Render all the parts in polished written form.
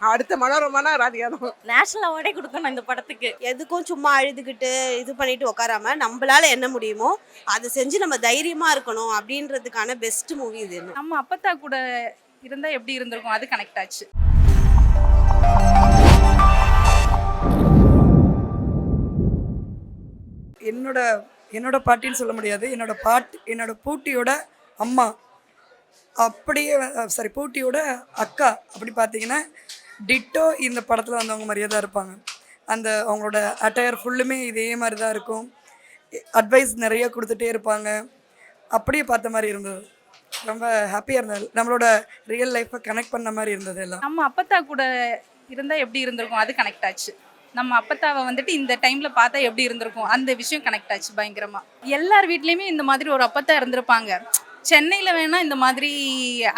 அடுத்த மனோரமானா ராதிகா தான். நேஷனல் அவார்டே கொடுக்கணும் இந்த படத்துக்கு. எதுக்கும் சும்மா அழுதுகிட்டு இது பண்ணிட்டு உட்காராம நம்மளால என்ன முடியுமோ அதை செஞ்சு நம்ம தைரியமா இருக்கணும் அப்படின்றதுக்கான பெஸ்ட் மூவி இது. நம்ம அப்பத்தா கூட இருந்தா எப்படி இருந்திருக்கும், அது கனெக்ட் ஆச்சு. என்னோட என்னோட பாட்டின்னு சொல்ல முடியாது. என்னோட பூட்டியோட அம்மா அப்படியே சாரி பூட்டியோட அக்கா அப்படி பார்த்தீங்கன்னா டிட்டோ இந்த படத்தில் வந்தவங்க மாதிரியே தான் இருப்பாங்க. அந்த அவங்களோட அட்டையர் ஃபுல்லுமே இதே மாதிரி தான் இருக்கும். அட்வைஸ் நிறைய கொடுத்துட்டே இருப்பாங்க. அப்படியே பார்த்த மாதிரி இருந்தது. ரொம்ப ஹாப்பியாக இருந்தது. நம்மளோட ரியல் லைஃப்பை கனெக்ட் பண்ண மாதிரி இருந்தது எல்லாம். நம்ம அப்பத்தா கூட இருந்தால் எப்படி இருந்திருக்கும், அது கனெக்ட் ஆச்சு. நம்ம அப்பத்தாவை வந்துட்டு இந்த டைம்ல பார்த்தா எப்படி இருந்திருக்கும், அந்த விஷயம் கனெக்ட் ஆச்சு பயங்கரமா. எல்லார் வீட்லேயுமே இந்த மாதிரி ஒரு அப்பத்தா இருந்திருப்பாங்க. சென்னையில் வேணால் இந்த மாதிரி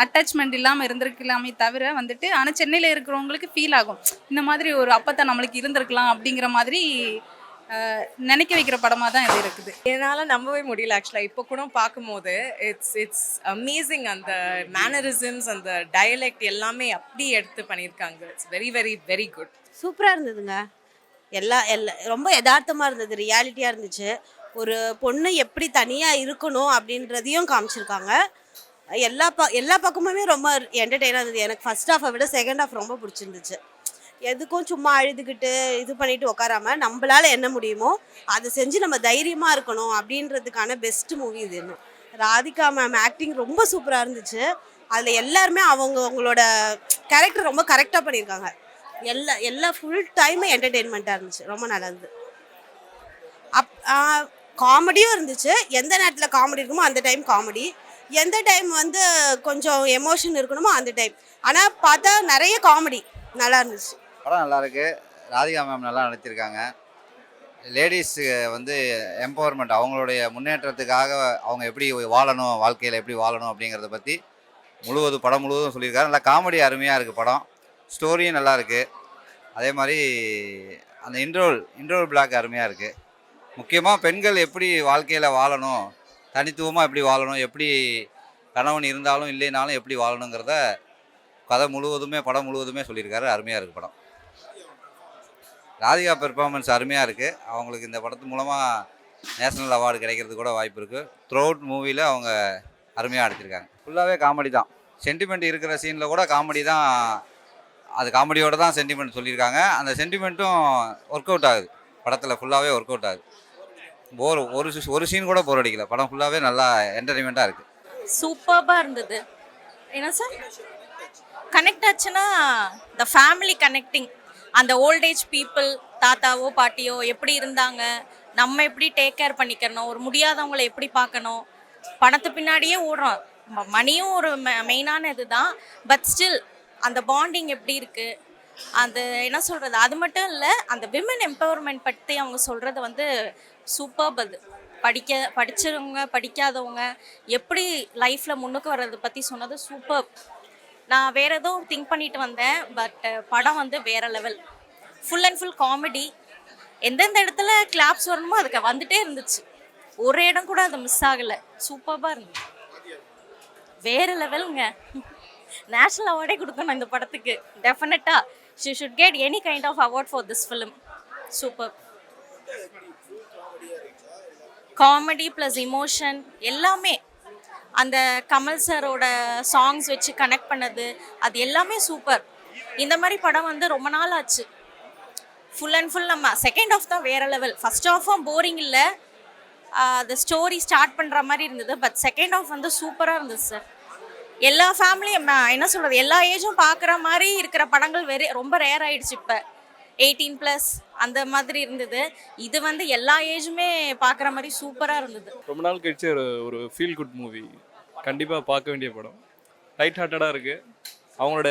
அட்டாச்மெண்ட் இல்லாமல் இருந்திருக்கலாமே தவிர வந்துட்டு, ஆனால் சென்னையில் இருக்கிறவங்களுக்கு ஃபீல் ஆகும் இந்த மாதிரி ஒரு அப்பத்தா நம்மளுக்கு இருந்திருக்கலாம் அப்படிங்கிற மாதிரி நினைக்க வைக்கிற படமாக தான் இது இருக்குது. என்னால் நம்பவே முடியல ஆக்சுவலாக. இப்போ கூட பார்க்கும்போது இட்ஸ் அமேசிங். அந்த மேனரிசம்ஸ், அந்த டயலெக்ட் எல்லாமே அப்படி எடுத்து பண்ணியிருக்காங்க. It's very very very good. சூப்பராக இருந்ததுங்க. எல்லா ரொம்ப யதார்த்தமாக இருந்தது, ரியாலிட்டியாக இருந்துச்சு. ஒரு பொண்ணு எப்படி தனியாக இருக்கணும் அப்படின்றதையும் காமிச்சிருக்காங்க. எல்லா பக்கமுமே ரொம்ப என்டர்டெயினாக இருந்தது. எனக்கு ஃபர்ஸ்ட் ஹாஃபை விட செகண்ட் ஹாஃப் ரொம்ப பிடிச்சிருந்துச்சு. எதுக்கும் சும்மா அழுதுகிட்டு இது பண்ணிட்டு உட்காராம நம்மளால என்ன முடியுமோ அதை செஞ்சு நம்ம தைரியமாக இருக்கணும் அப்படின்றதுக்கான பெஸ்ட் மூவி இது. ராதிகா மேம் ஆக்டிங் ரொம்ப சூப்பராக இருந்துச்சு. அதில் எல்லாருமே அவங்களோட கேரக்டர் ரொம்ப கரெக்டாக பண்ணியிருக்காங்க. எல்லா ஃபுல் டைமும் என்டர்டெயின்மெண்ட்டாக இருந்துச்சு. ரொம்ப நல்லா இருந்தது. காமெடியும் இருந்துச்சு. எந்த நேரத்தில் காமெடி இருக்குமோ அந்த டைம் காமெடி, எந்த டைம் வந்து கொஞ்சம் எமோஷன் இருக்கணுமோ அந்த டைம். ஆனால் பார்த்தா நிறைய காமெடி நல்லா இருந்துச்சு. படம் நல்லா இருக்கு. ராதிகா மேம் நல்லா நடிச்சிருக்காங்க. லேடிஸ் வந்து எம்பவர்மெண்ட், அவங்களுடைய முன்னேற்றத்துக்காக அவங்க எப்படி வாழணும், வாழ்க்கையில் எப்படி வாழணும் அப்படிங்கிறத பற்றி படம் முழுவதும் சொல்லியிருக்காரு. நல்லா காமெடி அருமையாக இருக்குது படம். ஸ்டோரியும் நல்லா இருக்குது. அதே மாதிரி அந்த இன்ட்ரோல் பிளாக் அருமையாக இருக்குது. முக்கியமாக பெண்கள் எப்படி வாழ்க்கையில் வாழணும், தனித்துவமாக எப்படி வாழணும், எப்படி கணவன் இருந்தாலும் இல்லைனாலும் எப்படி வாழணுங்கிறத படம் முழுவதுமே சொல்லியிருக்காரு. அருமையாக இருக்குது படம். ராதிகா பெர்ஃபார்மன்ஸ் அருமையாக இருக்குது. அவங்களுக்கு இந்த படத்து மூலமாக நேஷ்னல் அவார்டு கிடைக்கிறது கூட வாய்ப்பு இருக்குது. த்ரூ அவுட் மூவியில் அவங்க அருமையாக நடிச்சிருக்காங்க. ஃபுல்லாகவே காமெடி தான். சென்டிமெண்ட் இருக்கிற சீனில் கூட காமெடி தான். அது காமெடியோடு தான் சென்டிமெண்ட் சொல்லியிருக்காங்க. அந்த சென்டிமெண்ட்டும் ஒர்க் அவுட் ஆகுது. படத்தில் ஃபுல்லாகவே ஒர்க் அவுட் ஆகுது. ஒரு சீன் கூட போர் அடிக்கல. படம் ஃபுல்லாகவே நல்லா என்டர்டெயின்மெண்ட்டாக இருக்குது. சூப்பராக இருந்தது. என்ன சார் கனெக்ட் ஆச்சுன்னா த ஃபேமிலி கனெக்டிங். அந்த ஓல்டேஜ் பீப்புள், தாத்தாவோ பாட்டியோ எப்படி இருந்தாங்க, நம்ம எப்படி டேக் கேர் பண்ணிக்கணும், ஒரு முடியாதவங்களை எப்படி பார்க்கணும். பணத்து பின்னாடியே ஓடுறோம். மணியும் ஒரு மெயினான இது தான். பட் ஸ்டில் அந்த பாண்டிங் எப்படி இருக்குது, அந்த என்ன சொல்கிறது, அது மட்டும் இல்லை, அந்த விமன் எம்பவர்மெண்ட் பற்றி அவங்க சொல்கிறது வந்து சூப்பர்ப். அது படித்தவங்க படிக்காதவங்க எப்படி லைஃப்பில் முன்னுக்கு வர்றதை பற்றி சொன்னது சூப்பர். நான் வேறு ஏதோ திங்க் பண்ணிட்டு வந்தேன். பட் படம் வந்து வேறு level. Full and full comedy. எந்தெந்த இடத்துல கிளாப்ஸ் வரணுமோ அதுக்கு வந்துட்டே இருந்துச்சு. ஒரு இடம் கூட அது மிஸ் ஆகலை. சூப்பராக இருந்துச்சு. வேறு லெவலுங்க. நேஷ்னல் அவார்டே கொடுக்கணும் இந்த படத்துக்கு. டெஃபினட்டாக she should get any kind of award for this film. Super. Comedy plus emotion எல்லாமே. அந்த கமல் சாரோட சாங்ஸ் வச்சு கனெக்ட் பண்ணது, அது எல்லாமே சூப்பர். இந்த மாதிரி படம் வந்து ரொம்ப நாள் ஆச்சு. ஃபுல் அண்ட் ஃபுல் நம்ம செகண்ட் ஆஃப் தான் வேறு லெவல். ஃபர்ஸ்ட் ஆஃபும் போரிங் இல்லை, அந்த ஸ்டோரி ஸ்டார்ட் பண்ணுற மாதிரி இருந்தது. பட் செகண்ட் ஆஃப் வந்து சூப்பராக இருந்தது சார். எல்லா ஃபேமிலியும் என்ன சொல்கிறது, எல்லா ஏஜும் பார்க்குற மாதிரி இருக்கிற படங்கள் ரொம்ப ரேர் ஆகிடுச்சு. இப்போ 18+ அந்த மாதிரி இருந்தது. இது வந்து எல்லா ஏஜுமே பார்க்குற மாதிரி சூப்பராக இருந்தது. ரொம்ப நாள் கழிச்சு ஒரு ஃபீல் குட் மூவி. கண்டிப்பாக பார்க்க வேண்டிய படம். லைட் ஹார்ட்டடாக இருக்குது. அவங்களோட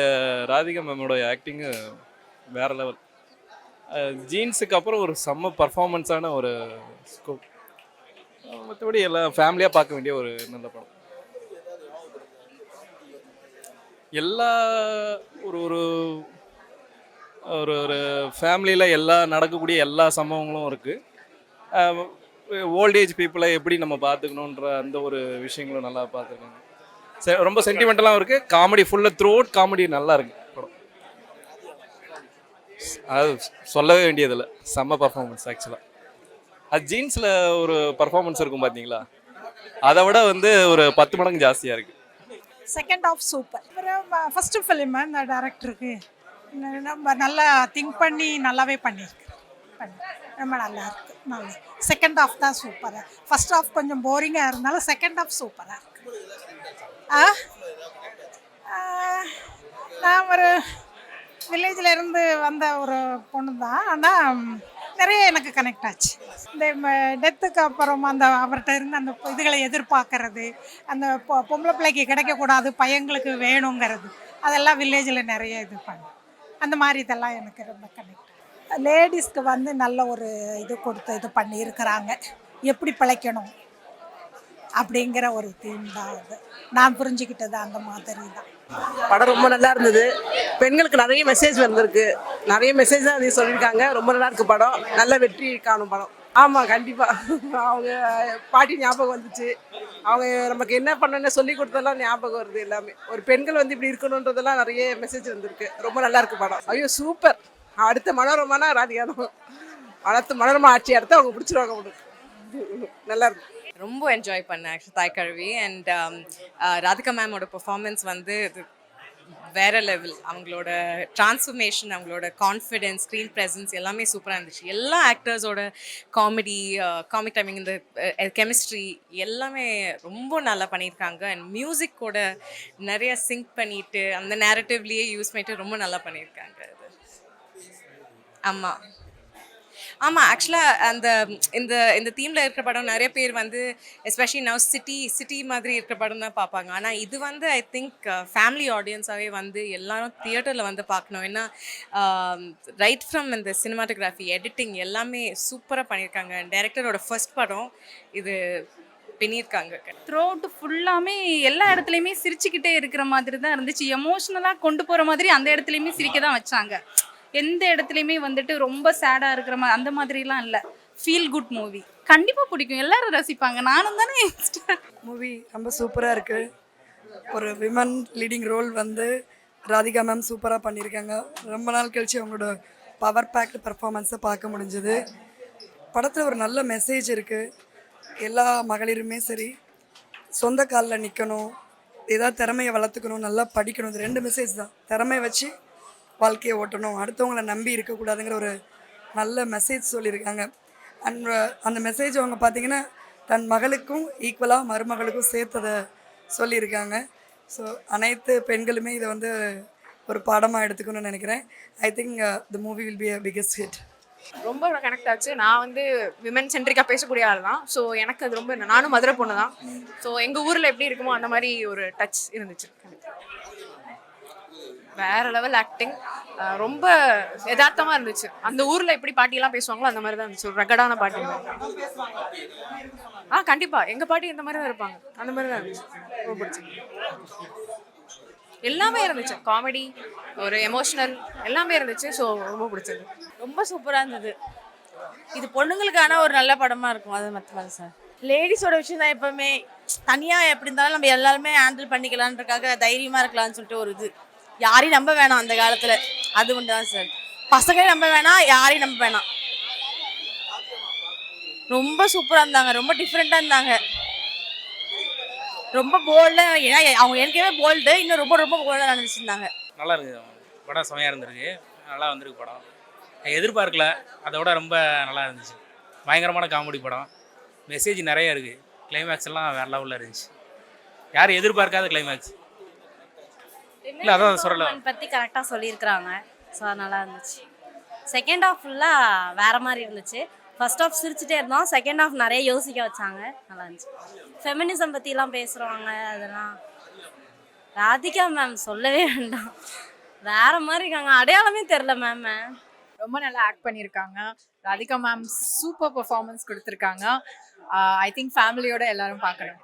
ராதிகா மேமோட ஆக்டிங்கு வேறு லெவல். ஜீன்ஸுக்கு அப்புறம் ஒரு செம்ம பர்ஃபார்மன்ஸான ஒரு ஸ்கோப். மற்றபடி எல்லாம் ஃபேமிலியாக பார்க்க வேண்டிய ஒரு நல்ல படம். எல்லா ஒரு ஒரு ஒரு ஒரு ஃபேமிலியில் நடக்கக்கூடிய எல்லா சம்பவங்களும் இருக்குது. ஓல்டேஜ் பீப்புளை எப்படி நம்ம பார்த்துக்கணுன்ற அந்த ஒரு விஷயங்களும் நல்லா பார்த்துருக்காங்க. ரொம்ப சென்டிமெண்டலாகவும் இருக்குது. காமெடி ஃபுல்லாக த்ரூ அவுட் காமெடி நல்லா இருக்குது படம். அது சொல்லவே வேண்டியதில்லை, செம்ம பர்ஃபார்மன்ஸ் ஆக்சுவலாக. அது ஜீன்ஸில் ஒரு பர்ஃபார்மன்ஸ் இருக்கும் பார்த்தீங்களா, அதை விட வந்து ஒரு 10 மடங்கு ஜாஸ்தியாக இருக்குது. Second half super. First film இந்த டேரக்டருக்கு நம்ம நல்லா திங்க் பண்ணி நல்லாவே பண்ணியிருக்கு. ரொம்ப நல்லா இருக்கு. நல்லா செகண்ட் ஆஃப் தான் சூப்பராக. ஃபர்ஸ்ட் ஆஃப் கொஞ்சம் போரிங்காக இருந்தாலும் செகண்ட் ஆஃப் சூப்பராக இருக்கு. நான் ஒரு வில்லேஜில் இருந்து வந்த ஒரு பொண்ணு தான். ஆனால் நிறைய எனக்கு கனெக்ட் ஆச்சு. இந்த டெத்துக்கு அப்புறம் அந்த அவர்கிட்ட இருந்து அந்த இதுகளை எதிர்பார்க்கறது, அந்த பொம்பளை பிள்ளைக்கு கிடைக்கக்கூடாது பையங்களுக்கு வேணுங்கிறது, அதெல்லாம் வில்லேஜில் நிறைய இது பண்ணு. அந்த மாதிரி இதெல்லாம் எனக்கு ரொம்ப கனெக்ட். லேடிஸ்க்கு வந்து நல்ல ஒரு இது கொடுத்து இது பண்ணியிருக்கிறாங்க. எப்படி பிழைக்கணும் அப்படிங்கிற ஒரு தீம் தான் அது. நான் புரிஞ்சுக்கிட்டது அந்த மாதிரி தான். படம் ரொம்ப நல்லா இருந்தது. பெண்களுக்கு நிறைய மெசேஜ் வந்திருக்கு, நிறைய மெசேஜ் தான் அது சொல்லியிருக்காங்க. ரொம்ப நல்லா இருக்கு படம். நல்ல வெற்றி காணும் படம். ஆமாம், கண்டிப்பாக. அவங்க பாட்டி ஞாபகம் வந்துச்சு. அவங்க நமக்கு என்ன பண்ணணும்னு சொல்லி கொடுத்ததெல்லாம் ஞாபகம் வருது. எல்லாமே ஒரு பெண்கள் வந்து இப்படி இருக்கணுன்றதெல்லாம் நிறைய மெசேஜ் வந்திருக்கு. ரொம்ப நல்லா இருக்கு படம். ஐயோ சூப்பர். அடுத்த மனோரமானா ராதிகா தான். அடுத்த மனோரமா ஆட்சி அடுத்து அவங்க பிடிச்சிருவாங்க உங்களுக்கு. நல்லா இருக்கு. ரொம்ப என்ஜாய் பண்ணேன் ஆக்சுவலி தாய்க்கழுவி. அண்ட் ராதிகா மேமோட பெர்ஃபார்மன்ஸ் வந்து இது வேற லெவல். அவங்களோட டிரான்ஸ்ஃபர்மேஷன், அவங்களோட கான்ஃபிடென்ஸ், ஸ்க்ரீன் ப்ரெசன்ஸ் எல்லாமே சூப்பராக இருந்துச்சு. எல்லா ஆக்டர்ஸோட காமிக் டைமிங், இந்த கெமிஸ்ட்ரி எல்லாமே ரொம்ப நல்லா பண்ணியிருக்காங்க. அண்ட் மியூசிக்கோட நிறைய சிங்க் பண்ணிட்டு அந்த நேரட்டிவ்லேயே யூஸ் பண்ணிட்டு ரொம்ப நல்லா பண்ணியிருக்காங்க அது. ஆமாம் ஆமாம் ஆக்சுவலாக அந்த இந்த தீமில் இருக்கிற படம் நிறைய பேர் வந்து எஸ்பெஷலி நவ் சிட்டி மாதிரி இருக்கிற படம் தான் பார்ப்பாங்க. ஆனால் இது வந்து ஐ திங்க் ஃபேமிலி ஆடியன்ஸாகவே வந்து எல்லாரும் தியேட்டரில் வந்து பார்க்கணும். ஏன்னா ரைட் ஃப்ரம் இந்த சினிமாட்டோகிராஃபி, எடிட்டிங் எல்லாமே சூப்பராக பண்ணியிருக்காங்க. டைரக்டரோட ஃபர்ஸ்ட் படம் இது பண்ணியிருக்காங்க. த்ரூ அவுட் ஃபுல்லாமே எல்லா இடத்துலையுமே சிரிச்சுக்கிட்டே இருக்கிற மாதிரி தான் இருந்துச்சு. எமோஷ்னலாக கொண்டு போகிற மாதிரி அந்த இடத்துலையுமே சிரிக்க தான் வச்சாங்க. எந்த இடத்துலையுமே வந்துட்டு ரொம்ப சேடாக இருக்கிற மாதிரி அந்த மாதிரிலாம் இல்லை. Feel good movie. கண்டிப்பாக பிடிக்கும், எல்லாரும் ரசிப்பாங்க. நானும் தானே. மூவி ரொம்ப சூப்பராக இருக்குது. ஒரு விமன் லீடிங் ரோல் வந்து ராதிகா மேம் சூப்பராக பண்ணியிருக்காங்க. ரொம்ப நாள் கழித்து அவங்களோட பவர் பேக்டு பர்ஃபார்மன்ஸை பார்க்க முடிஞ்சது. படத்தில் ஒரு நல்ல மெசேஜ் இருக்குது. எல்லா மகளிருமே சரி சொந்த காலில் நிற்கணும், ஏதாவது திறமையை வளர்த்துக்கணும், நல்லா படிக்கணும். இது 2 மெசேஜ் தான். திறமையை வச்சு வாழ்க்கையை ஓட்டணும், அடுத்தவங்களை நம்பி இருக்கக்கூடாதுங்கிற ஒரு நல்ல மெசேஜ் சொல்லியிருக்காங்க. அண்ட் அந்த மெசேஜ் அவங்க பார்த்திங்கன்னா தன் மகளுக்கும் ஈக்குவலாக மருமகளுக்கும் சேர்த்ததை சொல்லியிருக்காங்க. ஸோ அனைத்து பெண்களுமே இதை வந்து ஒரு பாடமாக எடுத்துக்கணும்னு நினைக்கிறேன். I think the movie will be a biggest hit. ரொம்ப கனெக்ட் ஆச்சு. நான் வந்து விமன் சென்ட்ரிக்காக பேசக்கூடிய ஆள் தான். ஸோ எனக்கு அது ரொம்ப, நானும் மதுரை பொண்ணு தான். ஸோ எங்கள் ஊரில் எப்படி இருக்குமோ அந்த மாதிரி ஒரு டச் இருந்துச்சு. வேற லெவல் ஆக்டிங். ரொம்ப யதார்த்தமாக இருந்துச்சு. அந்த ஊரில் எப்படி பாட்டியெல்லாம் பேசுவாங்களோ அந்த மாதிரி தான் இருந்துச்சு. ஒரு ரகடான பாட்டி. கண்டிப்பாக எங்கள் பாட்டி இந்த மாதிரி தான் இருப்பாங்க. அந்த மாதிரி தான் இருந்துச்சு. ரொம்ப பிடிச்சிருக்கு. எல்லாமே இருந்துச்சு. காமெடி, ஒரு எமோஷ்னல் எல்லாமே இருந்துச்சு. ஸோ ரொம்ப பிடிச்சது. ரொம்ப சூப்பராக இருந்தது. இது பொண்ணுங்களுக்கான ஒரு நல்ல படமாக இருக்கும். அது மற்றவங்க சார் லேடிஸோட விஷயம் தான். எப்போவுமே தனியாக எப்படி இருந்தாலும் நம்ம எல்லாருமே ஹேண்டில் பண்ணிக்கலான்றக்காக தைரியமாக இருக்கலாம்னு சொல்லிட்டு ஒரு இது. யாரையும் நம்ப வேணாம் அந்த காலத்தில். அது ஒன்று தான் சார். பசங்களையும் நம்ப வேணாம், யாரையும் நம்ப வேணாம். ரொம்ப சூப்பராக இருந்தாங்க, ரொம்ப டிஃப்ரெண்ட்டாக இருந்தாங்க, ரொம்ப போல்டாக. ஏன்னா அவங்க ஏற்கனவே போல்டு, இன்னும் ரொம்ப ரொம்ப போல்டாக நினச்சிருந்தாங்க. நல்லா இருக்குது படம். செமையாக இருந்திருக்கு. நல்லா வந்திருக்கு படம். எதிர்பார்க்கல, அதோட ரொம்ப நல்லா இருந்துச்சு. பயங்கரமான காமெடி படம். மெசேஜ் நிறைய இருக்குது. கிளைமேக்ஸ் எல்லாம் வேறு லெவலில் இருந்துச்சு. யாரும் எதிர்பார்க்காத கிளைமேக்ஸ். இல்லை அதான் சொல்லலாம் பற்றி கரெக்டாக சொல்லியிருக்கிறாங்க. ஸோ நல்லா இருந்துச்சு. செகண்ட் ஹாஃப் ஃபுல்லாக வேறு மாதிரி இருந்துச்சு. ஃபர்ஸ்ட் ஹாஃப் சிரிச்சுட்டே இருந்தோம், செகண்ட் ஹாஃப் நிறைய யோசிக்க வச்சாங்க. நல்லா இருந்துச்சு. ஃபெமினிசம் பற்றிலாம் பேசுகிறவங்க அதெல்லாம். ராதிகா மேம் சொல்லவே வேண்டாம், வேறு மாதிரி இருக்காங்க. அடையாளமே தெரில மேம். ரொம்ப நல்லா ஆக்ட் பண்ணியிருக்காங்க. ராதிகா மேம் சூப்பர் பெர்ஃபார்மன்ஸ் கொடுத்துருக்காங்க. ஐ திங்க் ஃபேமிலியோட எல்லாரும் பார்க்கணும்.